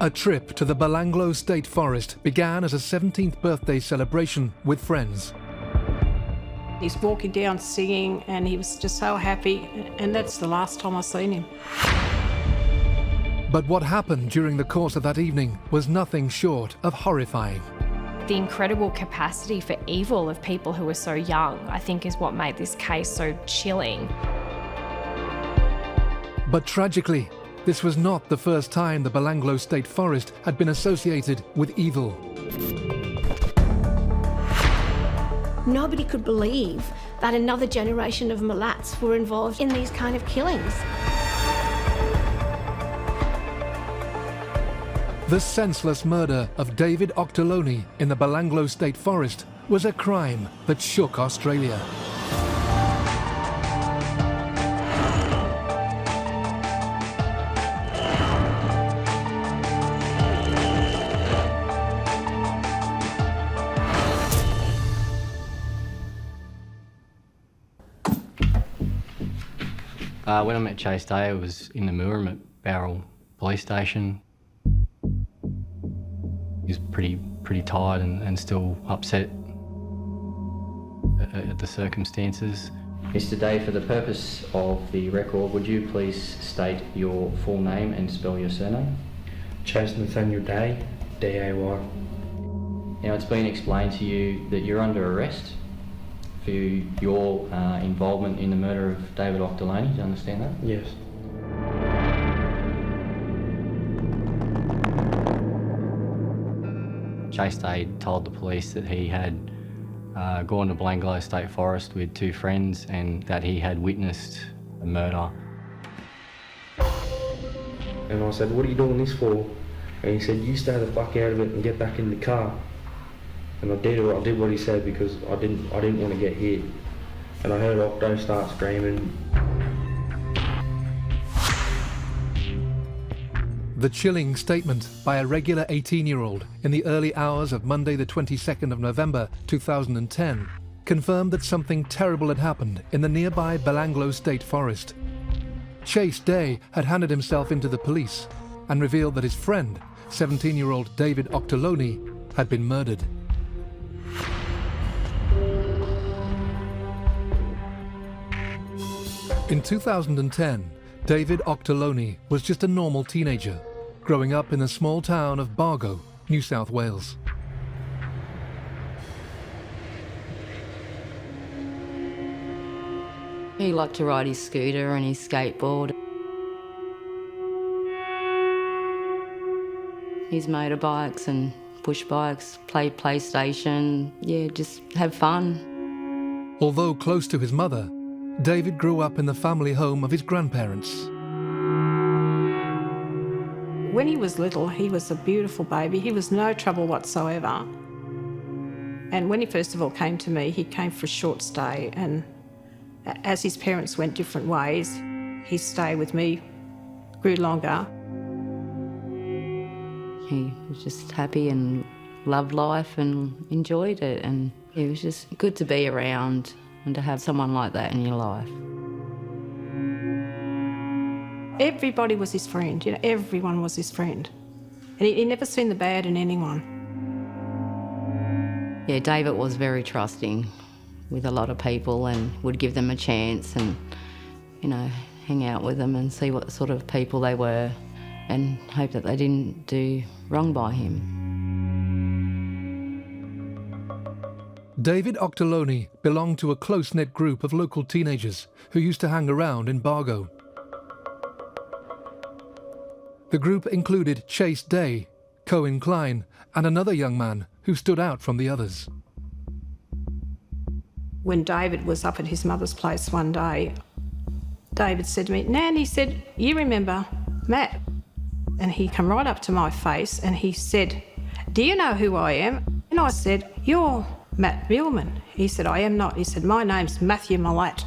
A trip to the Belanglo State Forest began as a 17th birthday celebration with friends. He's walking down singing and he was just so happy, and that's the last time I've seen him. But what happened during the course of that evening was nothing short of horrifying. The incredible capacity for evil of people who were so young, I think, is what made this case so chilling. But tragically, this was not the first time the Belanglo State Forest had been associated with evil. Nobody could believe that another generation of Milats were involved in these kind of killings. The senseless murder of David Auchterlonie in the Belanglo State Forest was a crime that shook Australia. When I met Chase Day, I was in the Mooram at Bargo Police Station. He was pretty tired and still upset at the circumstances. Mr. Day, for the purpose of the record, would you please state your full name and spell your surname? Chase Nathaniel Day, D-A-Y. Now, it's been explained to you that you're under arrest for your involvement in the murder of David Auchterlonie. Do you understand that? Yes. Chase Day told the police that he had gone to Belanglo State Forest with two friends and that he had witnessed a murder. And I said, "What are you doing this for?" And he said, "You stay the fuck out of it and get back in the car." And I did what he said because I didn't want to get hit. And I heard Octo start screaming. The chilling statement by a regular 18-year-old in the early hours of Monday the 22nd of November 2010 confirmed that something terrible had happened in the nearby Belanglo State Forest. Chase Day had handed himself into the police and revealed that his friend, 17-year-old David Auchterlonie, had been murdered. In 2010, David Auchterlonie was just a normal teenager, growing up in the small town of Bargo, New South Wales. He liked to ride his scooter and his skateboard. His motorbikes and push bikes, play PlayStation, yeah, just have fun. Although close to his mother, David grew up in the family home of his grandparents. When he was little, he was a beautiful baby. He was no trouble whatsoever. And when he first of all came to me, he came for a short stay, and as his parents went different ways, his stay with me grew longer. He was just happy and loved life and enjoyed it, and it was just good to be around and to have someone like that in your life. Everybody was his friend, you know, everyone was his friend. And he never seen the bad in anyone. Yeah, David was very trusting with a lot of people and would give them a chance and, you know, hang out with them and see what sort of people they were and hope that they didn't do wrong by him. David Auchterlonie belonged to a close-knit group of local teenagers who used to hang around in Bargo. The group included Chase Day, Cohen Klein, and another young man who stood out from the others. When David was up at his mother's place one day, David said to me, "Nan," he said, "you remember Matt?" And he came right up to my face and he said, "Do you know who I am?" And I said, "You're Matt Milat." He said, "I am not." He said, "My name's Matthew Milat."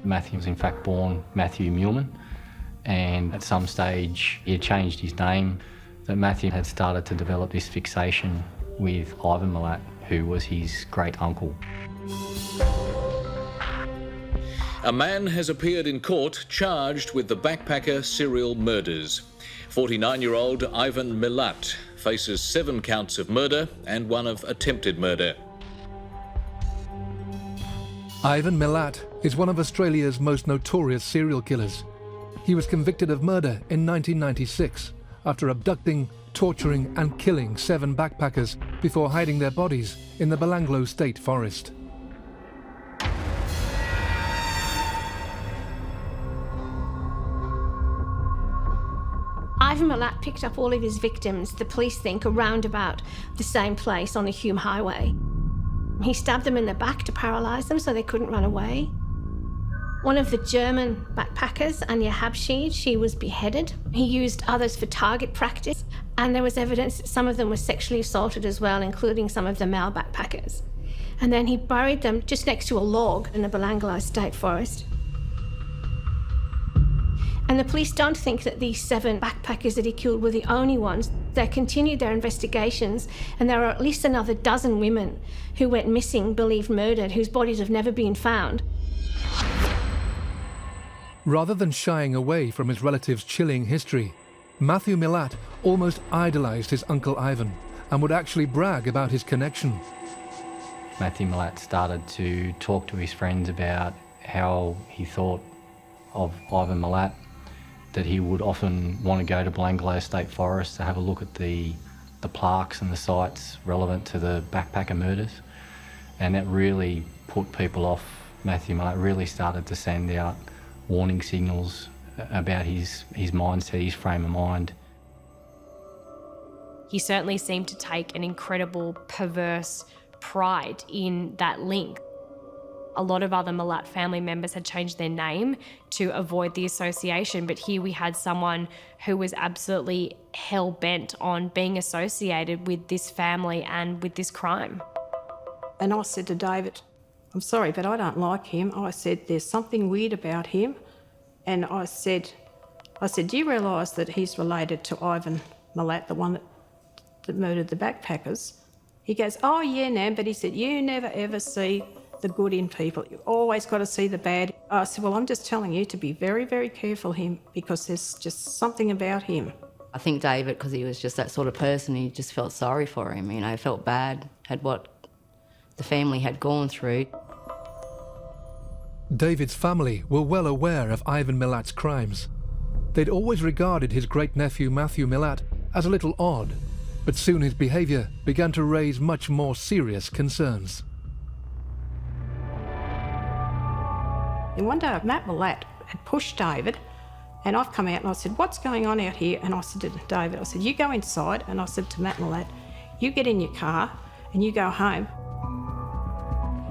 Matthew was in fact born Matthew Milat, and at some stage he had changed his name. That Matthew had started to develop this fixation with Ivan Milat, who was his great uncle. A man has appeared in court charged with the backpacker serial murders. 49-year-old Ivan Milat faces 7 counts of murder and 1 of attempted murder. Ivan Milat is one of Australia's most notorious serial killers. He was convicted of murder in 1996 after abducting, torturing and killing 7 backpackers before hiding their bodies in the Belanglo State Forest. Ivan Milat picked up all of his victims, the police think, around about the same place on the Hume Highway. He stabbed them in the back to paralyse them so they couldn't run away. One of the German backpackers, Anja Habschied, she was beheaded. He used others for target practice, and there was evidence that some of them were sexually assaulted as well, including some of the male backpackers. And then he buried them just next to a log in the Belanglo State Forest. And the police don't think that these 7 backpackers that he killed were the only ones. They continued their investigations, and there are at least another dozen women who went missing, believed murdered, whose bodies have never been found. Rather than shying away from his relative's chilling history, Matthew Milat almost idolised his uncle Ivan and would actually brag about his connection. Matthew Milat started to talk to his friends about how he thought of Ivan Milat, that he would often want to go to Belanglo State Forest to have a look at the plaques and the sites relevant to the backpacker murders. And that really put people off Matthew Milat, really started to send out warning signals about his mindset, his frame of mind. He certainly seemed to take an incredible perverse pride in that link. A lot of other Milat family members had changed their name to avoid the association, but here we had someone who was absolutely hell-bent on being associated with this family and with this crime. And I said to David, I'm sorry, but I don't like him. I said, there's something weird about him. And I said, do you realise that he's related to Ivan Milat, the one that murdered the backpackers? He goes, oh yeah, Nan, but he said, you never ever see the good in people. You always got to see the bad. I said, well, I'm just telling you to be very, very careful him, because there's just something about him. I think David, because he was just that sort of person, he just felt sorry for him, you know, felt bad, had what the family had gone through. David's family were well aware of Ivan Milat's crimes. They'd always regarded his great-nephew Matthew Milat as a little odd, but soon his behaviour began to raise much more serious concerns. And one day Matt Milat had pushed David, and I've come out and I said, what's going on out here? And I said to David, I said, you go inside. And I said to Matt Milat, you get in your car and you go home.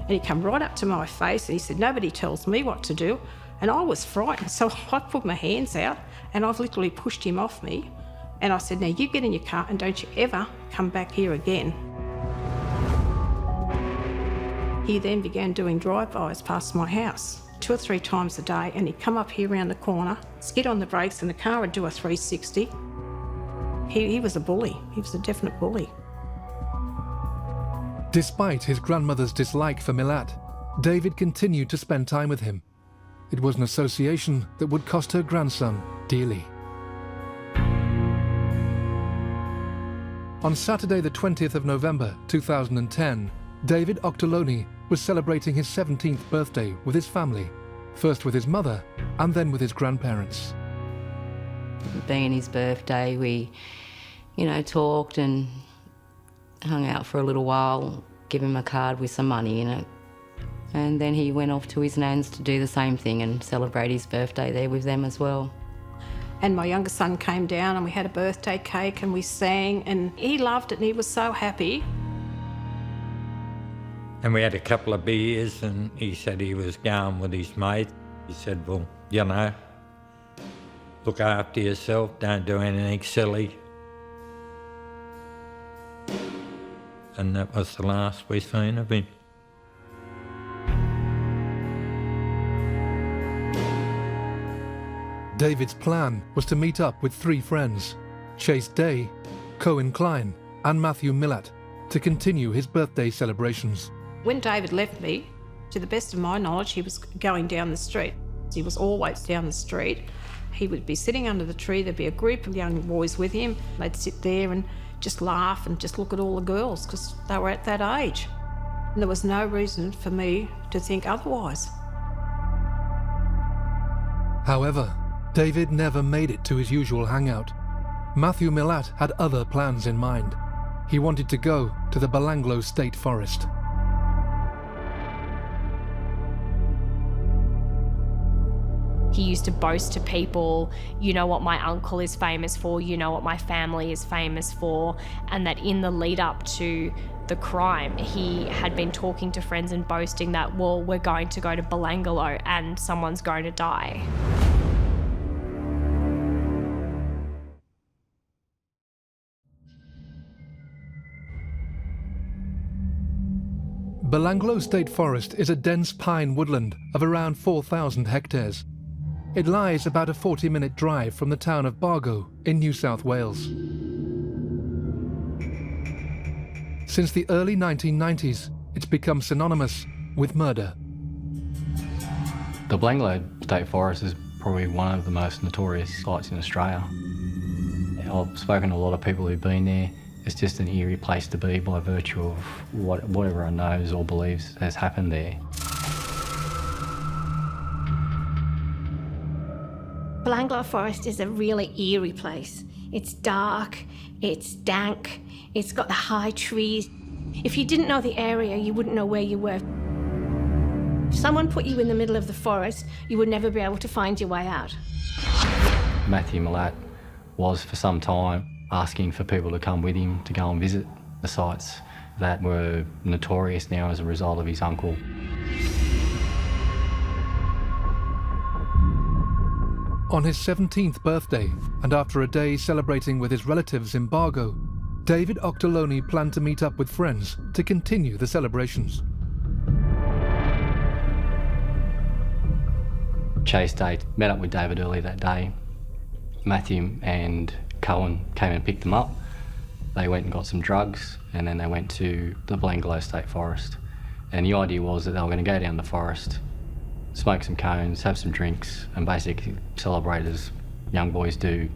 And he came right up to my face and he said, nobody tells me what to do. And I was frightened, so I put my hands out and I've literally pushed him off me. And I said, now you get in your car and don't you ever come back here again. He then began doing drive-bys past my house 2 or 3 times a day, and he'd come up here around the corner, skid on the brakes, and the car would do a 360. He was a bully. He was a definite bully. Despite his grandmother's dislike for Milat, David continued to spend time with him. It was an association that would cost her grandson dearly. On Saturday the 20th of November 2010, David Auchterlonie was celebrating his 17th birthday with his family, first with his mother and then with his grandparents. Being his birthday, we, talked and hung out for a little while, give him a card with some money in it. And then he went off to his nan's to do the same thing and celebrate his birthday there with them as well. And my younger son came down and we had a birthday cake and we sang, and he loved it and he was so happy. And we had a couple of beers and he said he was going with his mate. He said, well, look after yourself, don't do anything silly. And that was the last we seen of him. David's plan was to meet up with 3 friends, Chase Day, Cohen Klein and Matthew Milat, to continue his birthday celebrations. When David left me, to the best of my knowledge, he was going down the street. He was always down the street. He would be sitting under the tree, there'd be a group of young boys with him. They'd sit there and just laugh and just look at all the girls because they were at that age. And there was no reason for me to think otherwise. However, David never made it to his usual hangout. Matthew Milat had other plans in mind. He wanted to go to the Belanglo State Forest. He used to boast to people, you know what my uncle is famous for, you know what my family is famous for, and that in the lead up to the crime, he had been talking to friends and boasting that, well, we're going to go to Belanglo and someone's going to die. Belanglo State Forest is a dense pine woodland of around 4,000 hectares. It lies about a 40-minute drive from the town of Bargo in New South Wales. Since the early 1990s, it's become synonymous with murder. The Belanglo State Forest is probably one of the most notorious sites in Australia. I've spoken to a lot of people who've been there. It's just an eerie place to be by virtue of what everyone knows or believes has happened there. Belanglo Forest is a really eerie place. It's dark, it's dank, it's got the high trees. If you didn't know the area, you wouldn't know where you were. If someone put you in the middle of the forest, you would never be able to find your way out. Matthew Milat was for some time asking for people to come with him to go and visit the sites that were notorious now as a result of his uncle. On his 17th birthday, and after a day celebrating with his relatives in Bargo, David Auchterlonie planned to meet up with friends to continue the celebrations. Chase Day met up with David early that day. Matthew and Cohen came and picked them up. They went and got some drugs, and then they went to the Belanglo State Forest. And the idea was that they were going to go down the forest, smoke some cones, have some drinks, and basically celebrate as young boys do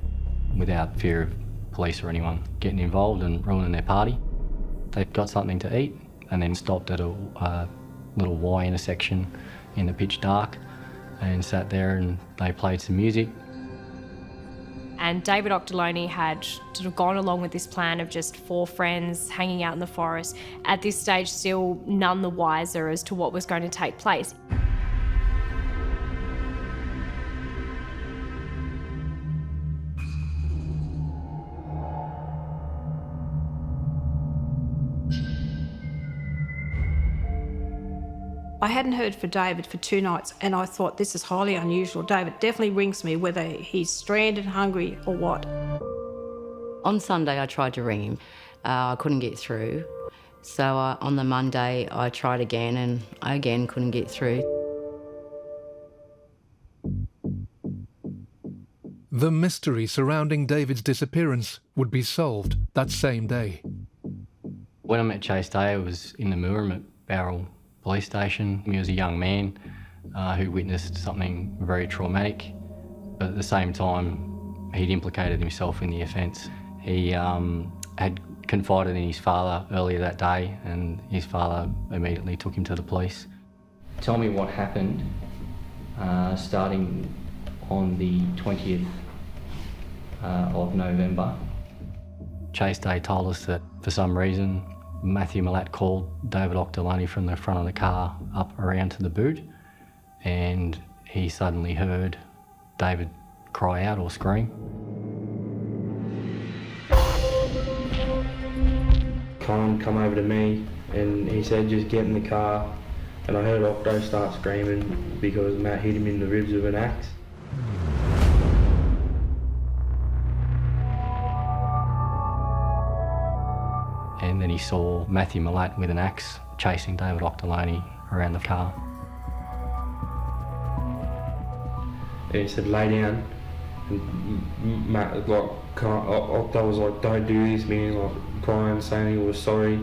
without fear of police or anyone getting involved and ruining their party. They got something to eat and then stopped at a little Y intersection in the pitch dark and sat there and they played some music. And David Auchterlonie had sort of gone along with this plan of just 4 friends hanging out in the forest. At this stage, still none the wiser as to what was going to take place. I hadn't heard from David for 2 nights, and I thought, this is highly unusual. David definitely rings me, whether he's stranded, hungry or what. On Sunday I tried to ring him. I couldn't get through. So on the Monday I tried again and I again couldn't get through. The mystery surrounding David's disappearance would be solved that same day. When I met Chase Day, I was in the Mooramet Barrel police station. He was a young man who witnessed something very traumatic, but at the same time he'd implicated himself in the offence. He had confided in his father earlier that day and his father immediately took him to the police. Tell me what happened starting on the 20th of November. Chase Day told us that for some reason Matthew Milat called David Auchterlonie from the front of the car up around to the boot, and he suddenly heard David cry out or scream. Cohen come over to me and he said, just get in the car, and I heard Auchto start screaming because Matt hit him in the ribs with an axe. And then he saw Matthew Milat with an axe chasing David Auchterlonie around the car. And he said, lay down. And Matt, Auchto was like, don't do this, man, like crying, saying he was sorry.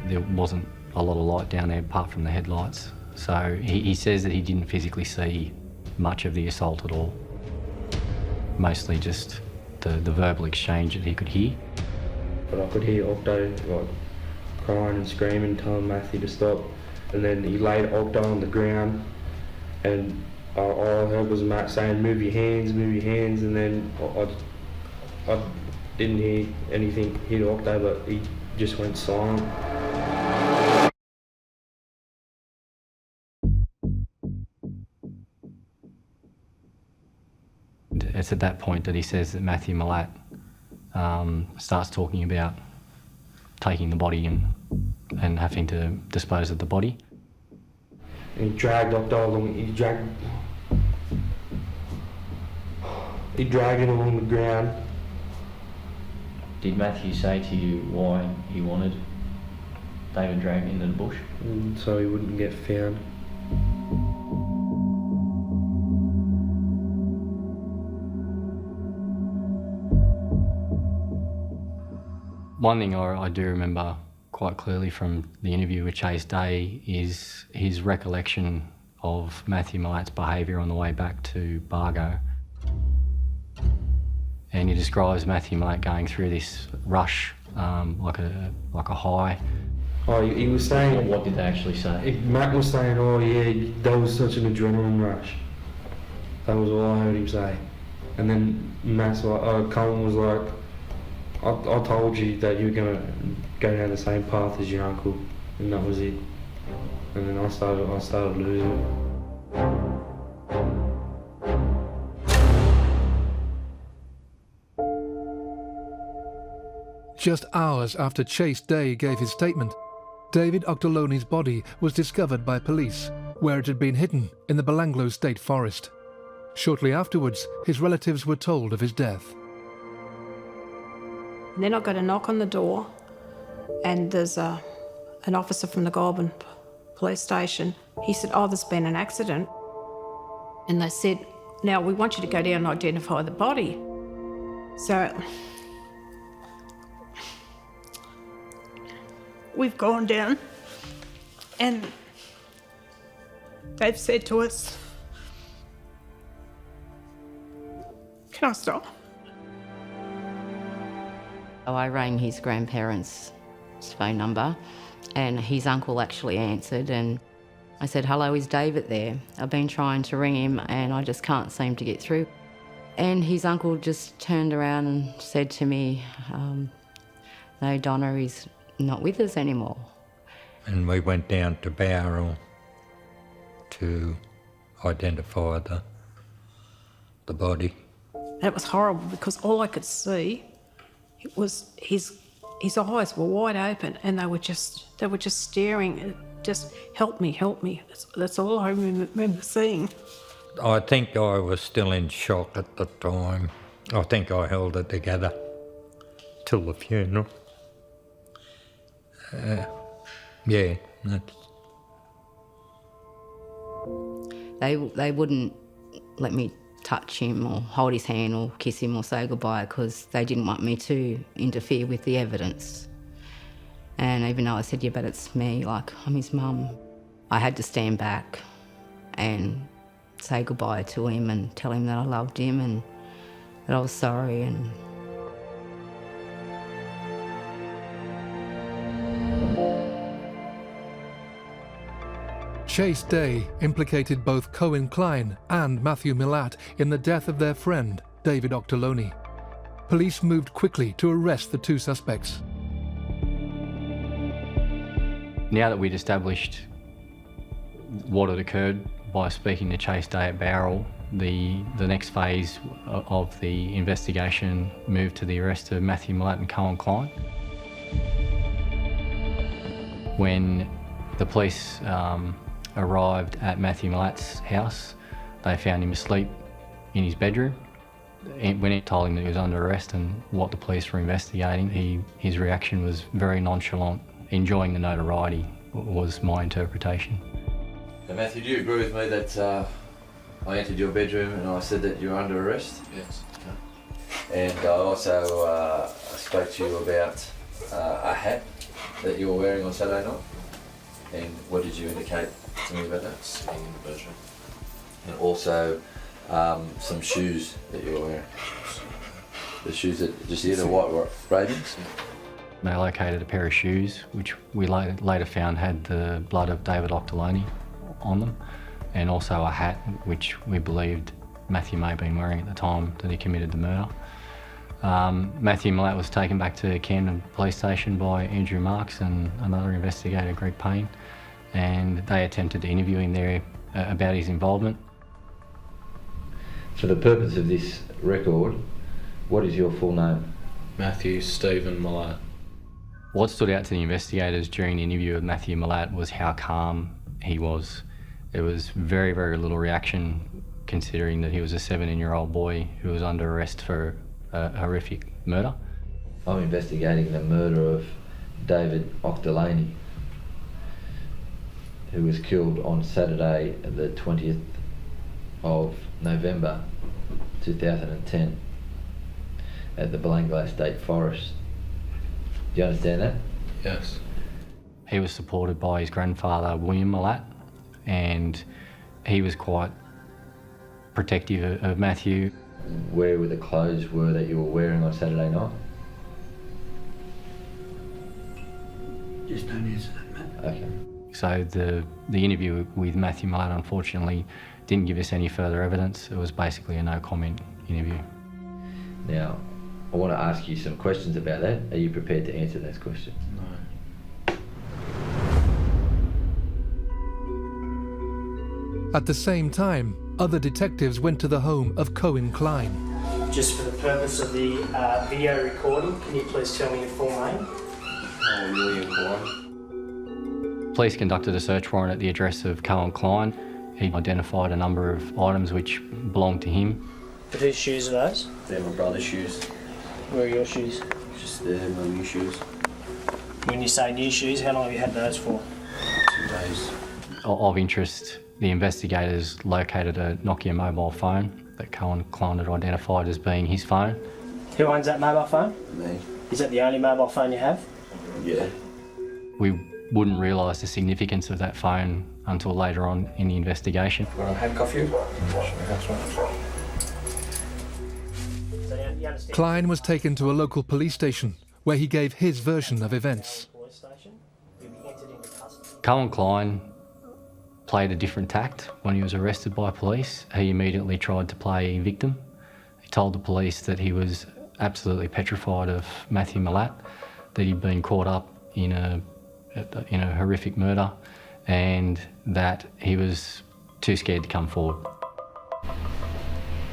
There wasn't a lot of light down there apart from the headlights, So he says that he didn't physically see much of the assault at all. Mostly just the verbal exchange that he could hear. But I could hear Auchto like crying and screaming, telling Matthew to stop. And then he laid Auchto on the ground, and all I heard was Matt saying, move your hands, and then I didn't hear anything hit Auchto, but he just went silent. It's at that point that he says that Matthew Milat starts talking about taking the body and having to dispose of the body. And he dragged Auchto along. He dragged him along the ground. Did Matthew say to you why he wanted David dragged into the bush? So he wouldn't get found. One thing I do remember quite clearly from the interview with Chase Day is his recollection of Matthew Milat's behaviour on the way back to Bargo. And he describes Matthew Milat going through this rush, like a high. Oh, he was saying... What did they actually say? Matt was saying, oh yeah, that was such an adrenaline rush. That was all I heard him say. And then Colin was like, I told you that you were going to go down the same path as your uncle, and that was it. And then I started losing it. Just hours after Chase Day gave his statement, David Auchterlonie's body was discovered by police, where it had been hidden in the Belanglo State Forest. Shortly afterwards, his relatives were told of his death. And then I got a knock on the door, and there's an officer from the Goulburn police station. He said, oh, there's been an accident. And they said, now we want you to go down and identify the body. So we've gone down, and they've said to us, can I stop? I rang his grandparents' phone number, and his uncle actually answered, and I said, hello, is David there? I've been trying to ring him and I just can't seem to get through. And his uncle just turned around and said to me, no, Donna is not with us anymore. And we went down to Bargo to identify the body. That was horrible because all I could see, it was his eyes were wide open, and they were just staring. Just help me. That's all I remember seeing. I think I was still in shock at the time. I think I held it together till the funeral. Yeah, that's... They wouldn't let me touch him or hold his hand or kiss him or say goodbye because they didn't want me to interfere with the evidence. And even though I said, yeah, but it's me, like, I'm his mum, I had to stand back and say goodbye to him and tell him that I loved him and that I was sorry. And Chase Day implicated both Cohen Klein and Matthew Milat in the death of their friend, David Auchterlonie. Police moved quickly to arrest the two suspects. Now that we'd established what had occurred by speaking to Chase Day at Barrel, the next phase of the investigation moved to the arrest of Matthew Milat and Cohen Klein. When the police arrived at Matthew Milat's house, they found him asleep in his bedroom. When he told him that he was under arrest and what the police were investigating, his reaction was very nonchalant. Enjoying the notoriety was my interpretation. Now, Matthew, do you agree with me that I entered your bedroom and I said that you're under arrest? Yes. Okay. And I also spoke to you about a hat that you were wearing on Saturday night. And what did you indicate Tell me about that, sitting in the bedroom. And also some shoes that you were wearing. The shoes that just the white Ravens. They located a pair of shoes, which we later found had the blood of David Auchterlonie on them, and also a hat, which we believed Matthew may have been wearing at the time that he committed the murder. Matthew Milat was taken back to Camden Police Station by Andrew Marks and another investigator, Greg Payne, and they attempted to interview him there about his involvement. For the purpose of this record, what is your full name? Matthew Stephen Milat. What stood out to the investigators during the interview with Matthew Milat was how calm he was. There was very, very little reaction, considering that he was a 17-year-old boy who was under arrest for a horrific murder. I'm investigating the murder of David Auchterlonie, who was killed on Saturday, the 20th of November 2010 at the Belanglo State Forest. Do you understand that? Yes. He was supported by his grandfather, William Milat, and he was quite protective of Matthew. Where were the clothes that you were wearing on Saturday night? Just don't answer that, Matt. Okay. So the interview with Matthew Milat unfortunately didn't give us any further evidence. It was basically a no-comment interview. Now, I want to ask you some questions about that. Are you prepared to answer those questions? No. At the same time, other detectives went to the home of Cohen Klein. Just for the purpose of the video recording, can you please tell me your full name? William Klein. Police conducted a search warrant at the address of Cohen Klein. He identified a number of items which belonged to him. But whose shoes are those? They're my brother's shoes. Where are your shoes? Just they're my new shoes. When you say new shoes, how long have you had those for? 2 days. Of interest, the investigators located a Nokia mobile phone that Cohen Klein had identified as being his phone. Who owns that mobile phone? Me. Is that the only mobile phone you have? Yeah. We wouldn't realise the significance of that phone until later on in the investigation. Want to handcuff you? So you understand? Klein was taken to a local police station where he gave his version of events. Police station. You'll be entered into custody. Cohen Klein played a different tact when he was arrested by police. He immediately tried to play victim. He told the police that he was absolutely petrified of Matthew Milat, that he'd been caught up in a horrific murder, and that he was too scared to come forward.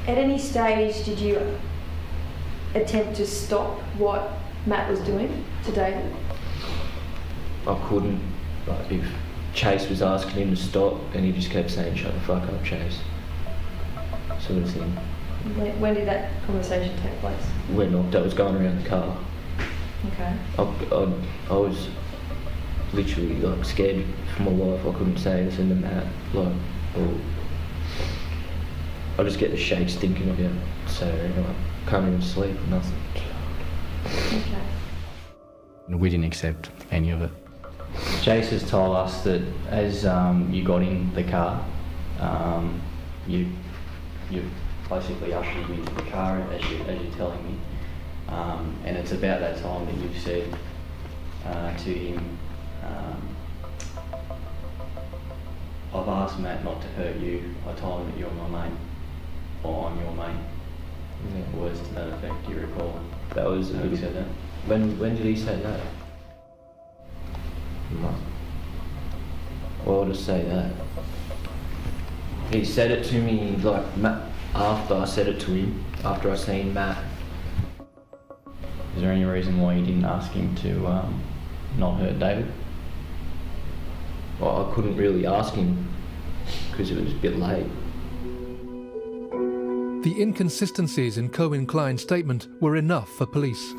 At any stage did you attempt to stop what Matt was doing to David? I couldn't. Like, if Chase was asking him to stop and he just kept saying, "Shut the fuck up, Chase," sort of thing. When did that conversation take place? When I was going around the car. Okay. I was literally like scared for my life. I couldn't say anything to Matt, like, or I just get the shakes thinking of it. So I can't even sleep or nothing. Okay. We didn't accept any of it. Jace has told us that as you got in the car, you basically ushered him into the car as you're telling me, and it's about that time that you've said to him, "I've asked Matt not to hurt you. I told him that you're my mate, or I'm your mate." Yeah. Words to that effect. Do you recall? That was how he said that. When did he say that? No. Well, I'll just say that. He said it to me like after I said it to him, after I seen Matt. Is there any reason why you didn't ask him to not hurt David? Well, I couldn't really ask him because it was a bit late. The inconsistencies in Cohen Klein's statement were enough for police.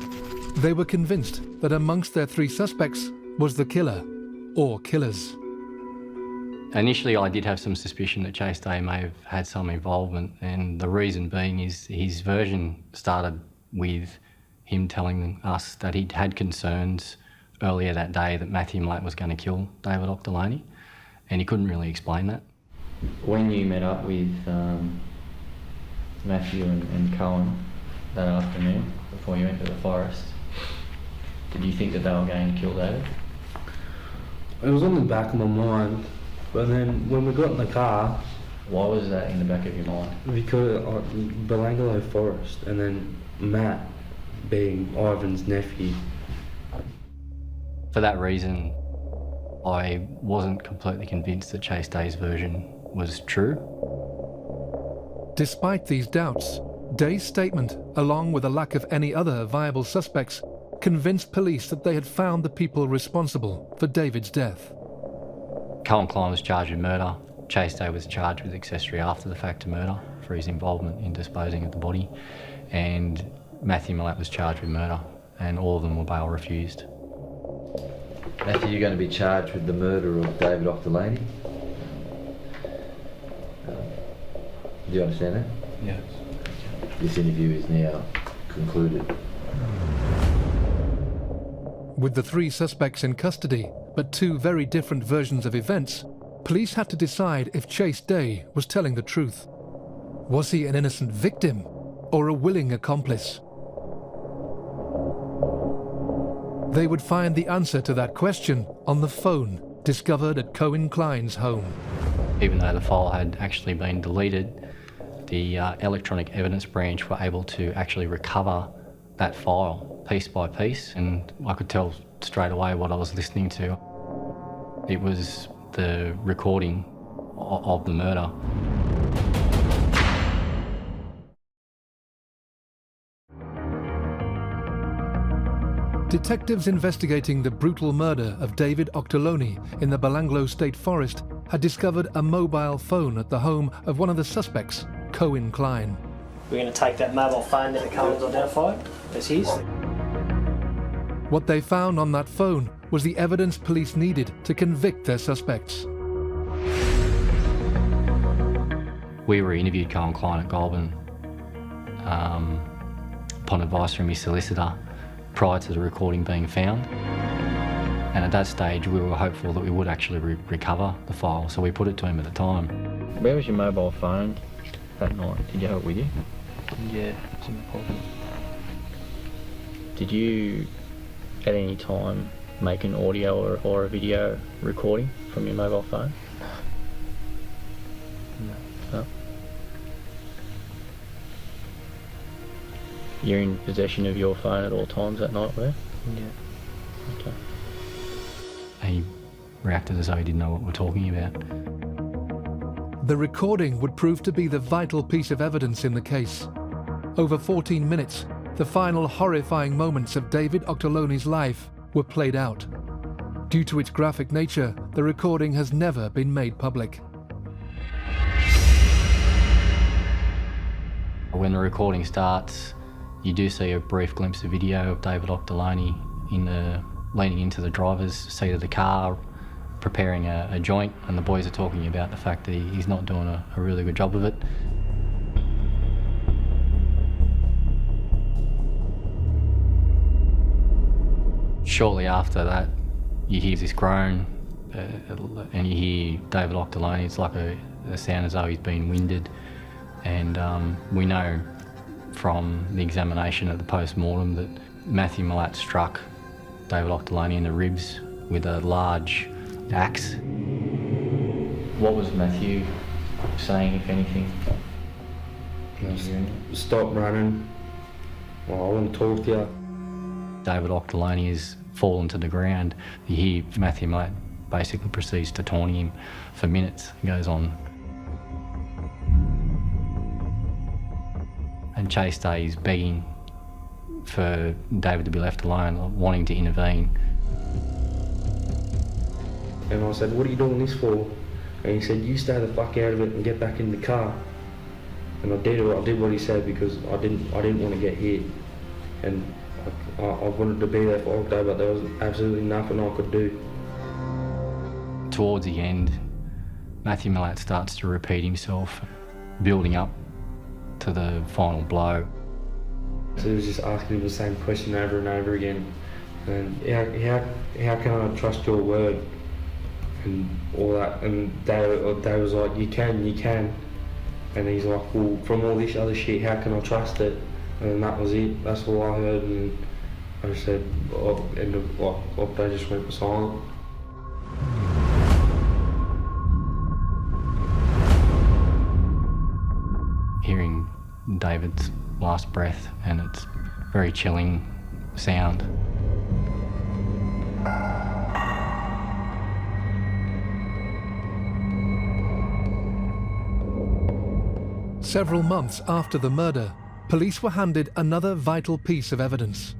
They were convinced that amongst their three suspects was the killer or killers. Initially, I did have some suspicion that Chase Day may have had some involvement, and the reason being is his version started with him telling us that he'd had concerns earlier that day that Matthew Milat was going to kill David Auchterlonie, and he couldn't really explain that. When you met up with Matthew and Cohen that afternoon before you went to the forest, did you think that they were going to kill David? It was on the back of my mind, but then when we got in the car... Why was that in the back of your mind? Because Belanglo Forest, and then Matt being Ivan's nephew. For that reason, I wasn't completely convinced that Chase Day's version was true. Despite these doubts, Day's statement, along with a lack of any other viable suspects, convinced police that they had found the people responsible for David's death. Cohen Klein was charged with murder. Chase Day was charged with accessory after the fact to murder for his involvement in disposing of the body, and Matthew Milat was charged with murder, and all of them were bail refused. Matthew, you're going to be charged with the murder of David Auchterlonie. Do you understand that? Yes. This interview is now concluded. With the 3 suspects in custody, but 2 very different versions of events, police had to decide if Chase Day was telling the truth. Was he an innocent victim or a willing accomplice? They would find the answer to that question on the phone discovered at Cohen Klein's home. Even though the file had actually been deleted, the electronic evidence branch were able to actually recover that file piece by piece, and I could tell straight away what I was listening to. It was the recording of the murder. Detectives investigating the brutal murder of David Auchterlonie in the Belanglo State Forest had discovered a mobile phone at the home of one of the suspects, Cohen Klein. We're going to take that mobile phone that the Cohen's identified as his. What they found on that phone was the evidence police needed to convict their suspects. We interviewed Cohen Klein at Goulburn upon advice from his solicitor prior to the recording being found. And at that stage, we were hopeful that we would actually recover the file, so we put it to him at the time. Where was your mobile phone that night? Did you have it with you? Yeah, it's in the pocket. Did you, at any time, make an audio or a video recording from your mobile phone? No. You're in possession of your phone at all times that night, were you? Yeah. Okay. He reacted as though he didn't know what we're talking about. The recording would prove to be the vital piece of evidence in the case. Over 14 minutes, the final horrifying moments of David Auchterlonie's life were played out. Due to its graphic nature, the recording has never been made public. When the recording starts, you do see a brief glimpse of video of David Auchterlonie leaning into the driver's seat of the car, preparing a joint, and the boys are talking about the fact that he's not doing a really good job of it. Shortly after that, you hear this groan, and you hear David Auchterlonie. It's like a sound as though he's been winded, and we know from the examination at the post-mortem that Matthew Milat struck David Auchterlonie in the ribs with a large axe. What was Matthew saying, if anything? Stop running. Well, I want to talk to you. David Auchterlonie has fallen to the ground. You hear Matthew Milat basically proceeds to taunt him for minutes. It goes on. And Chase Day is begging for David to be left alone, wanting to intervene. And I said, what are you doing this for? And he said, you stay the fuck out of it and get back in the car. And I did what he said because I didn't want to get hit. And I wanted to be there for Octo, but there was absolutely nothing I could do. Towards the end, Matthew Milat starts to repeat himself, building up to the final blow. So he was just asking the same question over and over again. And how can I trust your word? and all that, and they was like, you can, and he's like, well, from all this other shit, how can I trust it? And that was it. That's all I heard, and I just said, they just went silent. Hearing David's last breath, and it's very chilling sound. Several months after the murder, police were handed another vital piece of evidence.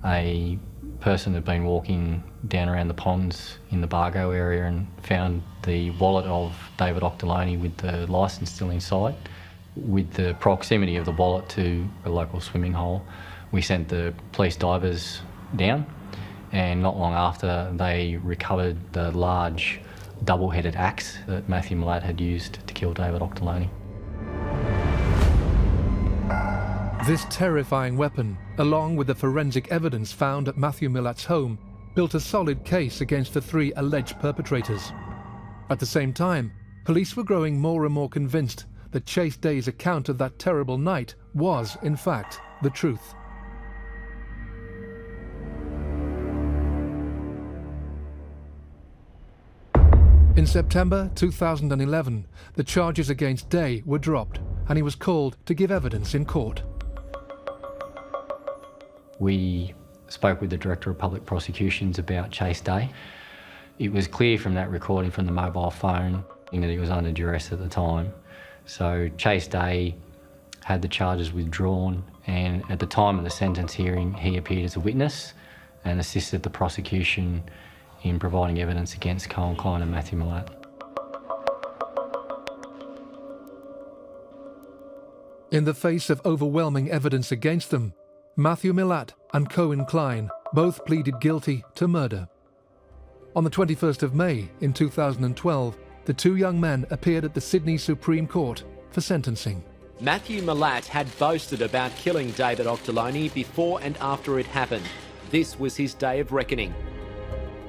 A person had been walking down around the ponds in the Bargo area and found the wallet of David Auchterlonie with the licence still inside. With the proximity of the wallet to a local swimming hole, we sent the police divers down, and not long after they recovered the large double-headed axe that Matthew Milat had used to kill David Auchterlonie. This terrifying weapon, along with the forensic evidence found at Matthew Milat's home, built a solid case against the three alleged perpetrators. At the same time, police were growing more and more convinced that Chase Day's account of that terrible night was, in fact, the truth. In September 2011, the charges against Day were dropped, and he was called to give evidence in court. We spoke with the Director of Public Prosecutions about Chase Day. It was clear from that recording from the mobile phone that he was under duress at the time. So Chase Day had the charges withdrawn, and at the time of the sentence hearing, he appeared as a witness and assisted the prosecution in providing evidence against Colin Klein and Matthew Milat. In the face of overwhelming evidence against them, Matthew Milat and Colin Klein both pleaded guilty to murder. On the 21st of May in 2012, the two young men appeared at the Sydney Supreme Court for sentencing. Matthew Milat had boasted about killing David Auchterlonie before and after it happened. This was his day of reckoning.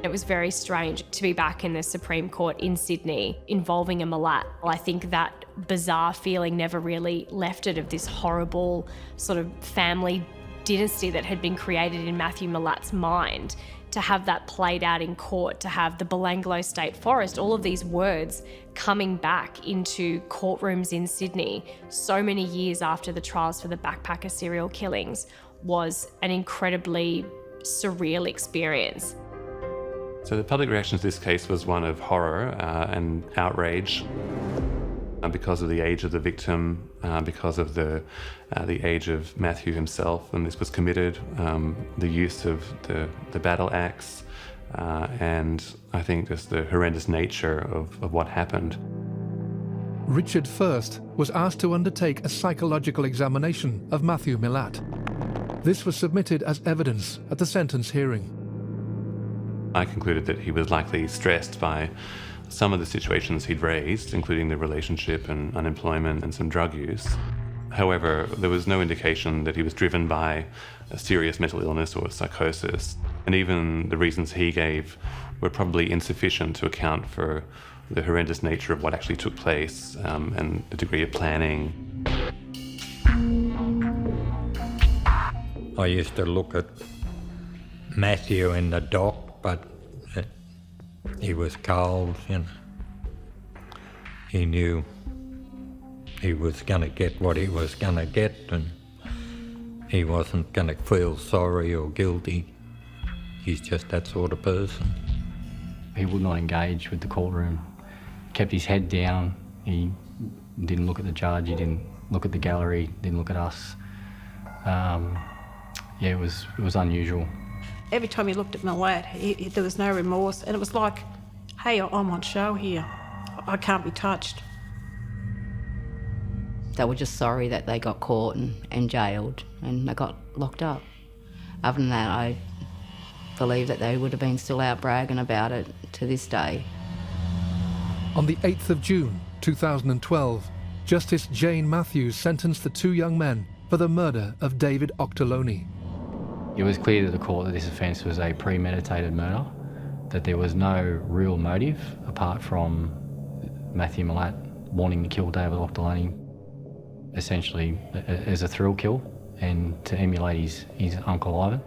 It was very strange to be back in the Supreme Court in Sydney involving a Milat. I think that bizarre feeling never really left it, of this horrible sort of family dynasty that had been created in Matthew Milat's mind. To have that played out in court, to have the Belanglo State Forest, all of these words coming back into courtrooms in Sydney so many years after the trials for the backpacker serial killings, was an incredibly surreal experience. So the public reaction to this case was one of horror and outrage because of the age of the victim, because of the age of Matthew himself when this was committed, the use of the battle axe, and I think just the horrendous nature of what happened. Richard First was asked to undertake a psychological examination of Matthew Milat. This was submitted as evidence at the sentence hearing. I concluded that he was likely stressed by some of the situations he'd raised, including the relationship and unemployment and some drug use. However, there was no indication that he was driven by a serious mental illness or psychosis, and even the reasons he gave were probably insufficient to account for the horrendous nature of what actually took place and the degree of planning. I used to look at Matthew in the dock, but he was cold, you know. He knew he was going to get what he was going to get, and he wasn't going to feel sorry or guilty. He's just that sort of person. He would not engage with the courtroom, kept his head down. He didn't look at the judge, he didn't look at the gallery, didn't look at us. It was unusual. Every time he looked at Milat, there was no remorse, and it was like, hey, I'm on show here. I can't be touched. They were just sorry that they got caught and jailed and they got locked up. Other than that, I believe that they would have been still out bragging about it to this day. On the 8th of June 2012, Justice Jane Matthews sentenced the two young men for the murder of David Auchterlonie. It was clear to the court that this offence was a premeditated murder, that there was no real motive apart from Matthew Milat wanting to kill David Auchterlonie essentially as a thrill kill and to emulate his Uncle Ivan.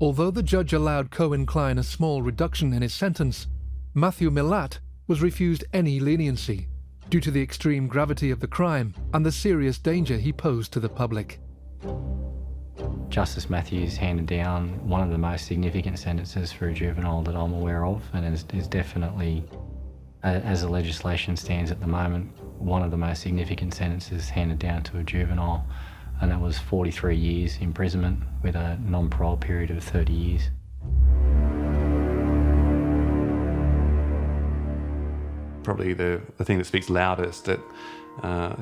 Although the judge allowed Cohen Klein a small reduction in his sentence, Matthew Milat was refused any leniency due to the extreme gravity of the crime and the serious danger he posed to the public. Justice Matthews handed down one of the most significant sentences for a juvenile that I'm aware of, and is definitely, as the legislation stands at the moment, one of the most significant sentences handed down to a juvenile, and that was 43 years imprisonment with a non-parole period of 30 years. Probably the thing that speaks loudest, that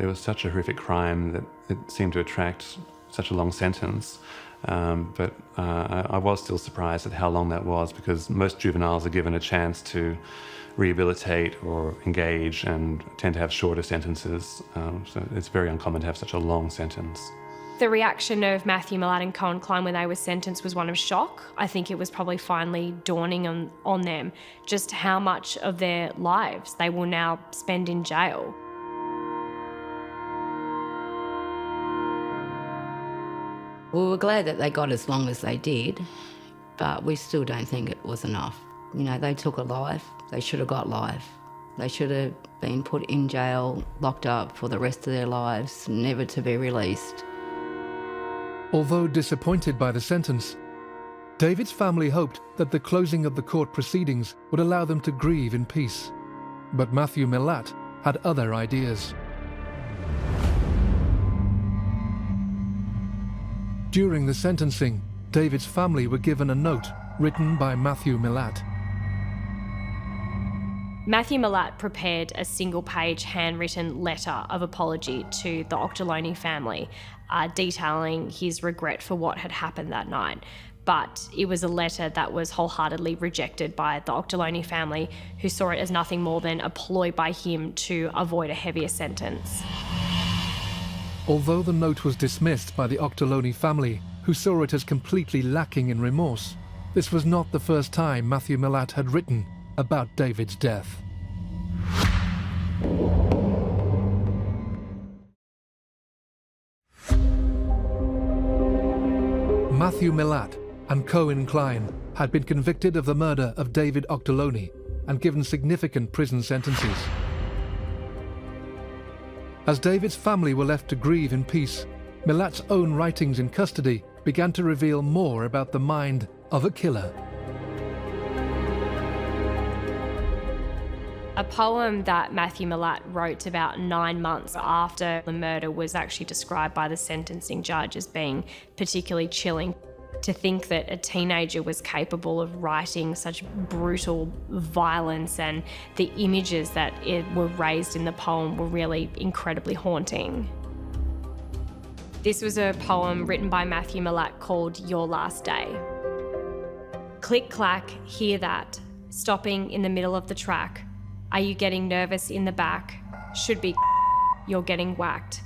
it was such a horrific crime that it seemed to attract such a long sentence. But I was still surprised at how long that was, because most juveniles are given a chance to rehabilitate or engage and tend to have shorter sentences. So it's very uncommon to have such a long sentence. The reaction of Matthew Milat and Cohen Klein when they were sentenced was one of shock. I think it was probably finally dawning on them just how much of their lives they will now spend in jail. We were glad that they got as long as they did, but we still don't think it was enough. You know, they took a life. They should have got life. They should have been put in jail, locked up for the rest of their lives, never to be released. Although disappointed by the sentence, David's family hoped that the closing of the court proceedings would allow them to grieve in peace. But Matthew Milat had other ideas. During the sentencing, David's family were given a note written by Matthew Milat. Matthew Milat prepared a single-page handwritten letter of apology to the Auchterlonie family, detailing his regret for what had happened that night. But it was a letter that was wholeheartedly rejected by the Auchterlonie family, who saw it as nothing more than a ploy by him to avoid a heavier sentence. Although the note was dismissed by the Auchterlonie family, who saw it as completely lacking in remorse, this was not the first time Matthew Milat had written about David's death. Matthew Milat and Cohen Klein had been convicted of the murder of David Auchterlonie and given significant prison sentences. As David's family were left to grieve in peace, Milat's own writings in custody began to reveal more about the mind of a killer. A poem that Matthew Milat wrote about 9 months after the murder was actually described by the sentencing judge as being particularly chilling. To think that a teenager was capable of writing such brutal violence, and the images that were raised in the poem were really incredibly haunting. This was a poem written by Matthew Milat called Your Last Day. Click clack, hear that, stopping in the middle of the track. Are you getting nervous in the back? Should be you're getting whacked.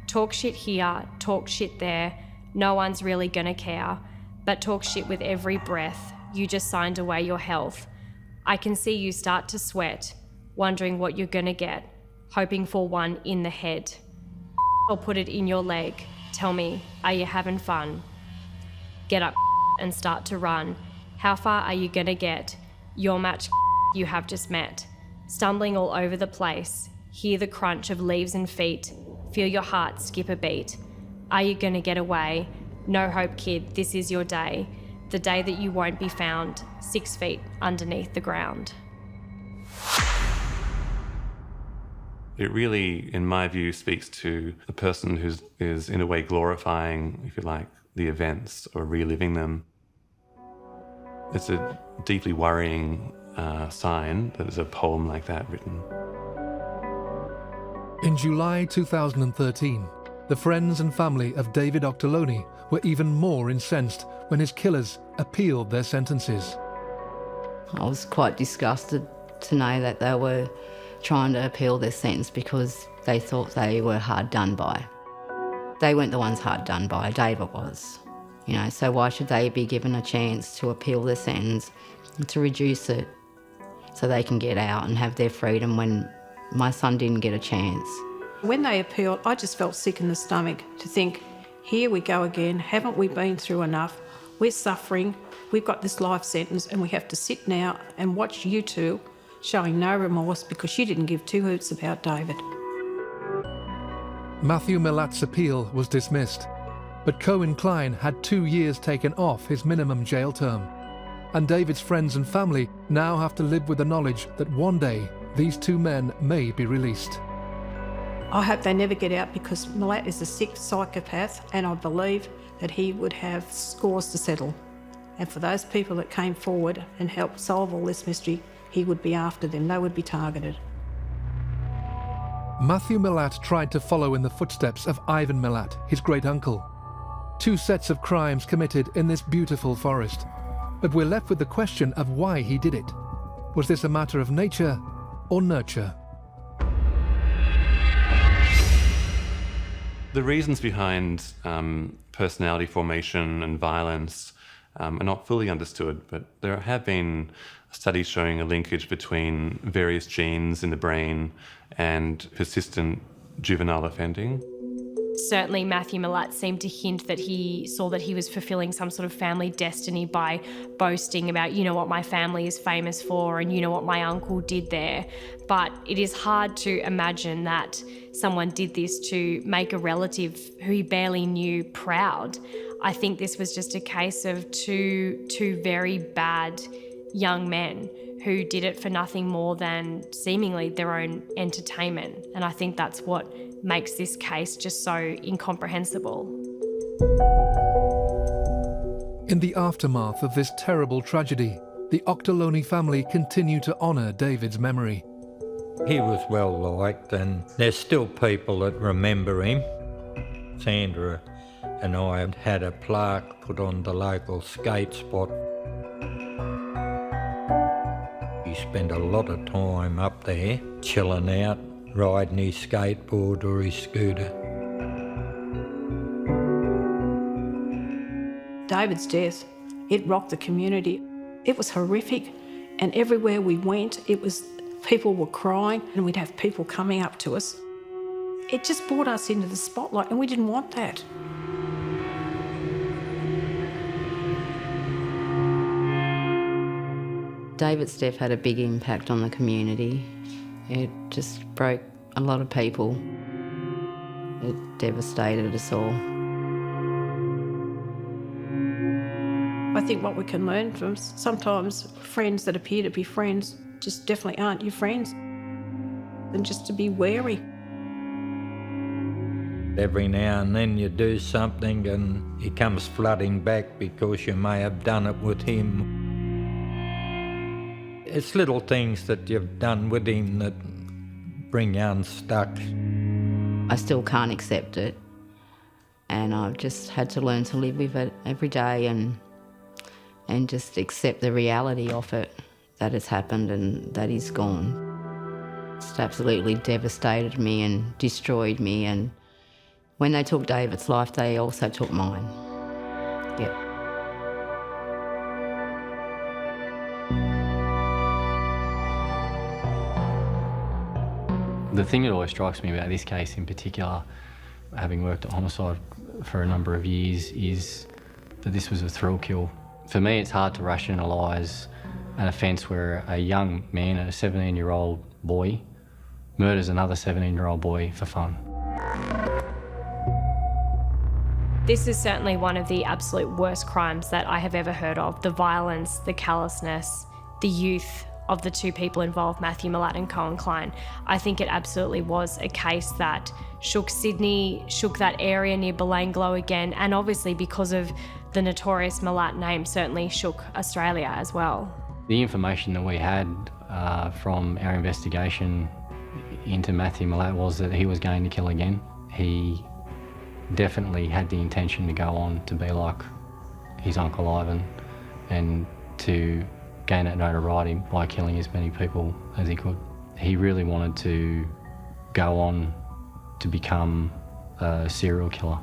Talk shit here, talk shit there. No one's really gonna care. But talk shit with every breath. You just signed away your health. I can see you start to sweat, wondering what you're gonna get, hoping for one in the head. Or put it in your leg. Tell me, are you having fun? Get up and start to run. How far are you gonna get? Your match you have just met. Stumbling all over the place. Hear the crunch of leaves and feet. Feel your heart skip a beat. Are you gonna get away? No hope, kid, this is your day. The day that you won't be found 6 feet underneath the ground. It really, in my view, speaks to the person who is in a way glorifying, if you like, the events or reliving them. It's a deeply worrying sign that there's a poem like that written. In July 2013, the friends and family of David Auchterlonie were even more incensed when his killers appealed their sentences. I was quite disgusted to know that they were trying to appeal their sentence because they thought they were hard done by. They weren't the ones hard done by, David was. You know, so why should they be given a chance to appeal their sentence, to reduce it so they can get out and have their freedom when my son didn't get a chance? When they appealed, I just felt sick in the stomach to think, here we go again, haven't we been through enough? We're suffering, we've got this life sentence and we have to sit now and watch you two showing no remorse because you didn't give two hoots about David. Matthew Milat's appeal was dismissed, but Cohen Klein had 2 years taken off his minimum jail term. And David's friends and family now have to live with the knowledge that one day these two men may be released. I hope they never get out because Milat is a sick psychopath and I believe that he would have scores to settle. And for those people that came forward and helped solve all this mystery, he would be after them, they would be targeted. Matthew Milat tried to follow in the footsteps of Ivan Milat, his great-uncle. 2 sets of crimes committed in this beautiful forest. But we're left with the question of why he did it. Was this a matter of nature or nurture? The reasons behind personality formation and violence are not fully understood, but there have been studies showing a linkage between various genes in the brain and persistent juvenile offending. Certainly Matthew Milat seemed to hint that he saw that he was fulfilling some sort of family destiny by boasting about, you know what my family is famous for and you know what my uncle did there. But it is hard to imagine that someone did this to make a relative who he barely knew proud. I think this was just a case of two very bad young men who did it for nothing more than seemingly their own entertainment. And I think that's what makes this case just so incomprehensible. In the aftermath of this terrible tragedy, the Auchterlonie family continue to honour David's memory. He was well liked and there's still people that remember him. Sandra and I had a plaque put on the local skate spot. He spent a lot of time up there, chilling out, riding his skateboard or his scooter. David's death, it rocked the community. It was horrific, and everywhere we went, people were crying and we'd have people coming up to us. It just brought us into the spotlight and we didn't want that. David's death had a big impact on the community. It just broke a lot of people. It devastated us all. I think what we can learn from sometimes friends that appear to be friends just definitely aren't your friends, and just to be wary. Every now and then you do something and he comes flooding back because you may have done it with him. It's little things that you've done with him that bring you unstuck. I still can't accept it, and I've just had to learn to live with it every day and just accept the reality of it, that it's happened and that he's gone. It's absolutely devastated me and destroyed me, and when they took David's life, they also took mine. Yep. The thing that always strikes me about this case in particular, having worked at homicide for a number of years, is that this was a thrill kill. For me, it's hard to rationalise an offence where a young man, a 17-year-old boy, murders another 17-year-old boy for fun. This is certainly one of the absolute worst crimes that I have ever heard of. The violence, the callousness, the youth of the two people involved, Matthew Milat and Cohen Klein. I think it absolutely was a case that shook Sydney, shook that area near Belanglo again, and obviously because of the notorious Milat name, certainly shook Australia as well. The information that we had from our investigation into Matthew Milat was that he was going to kill again. He definitely had the intention to go on to be like his Uncle Ivan and to gain that notoriety by killing as many people as he could. He really wanted to go on to become a serial killer.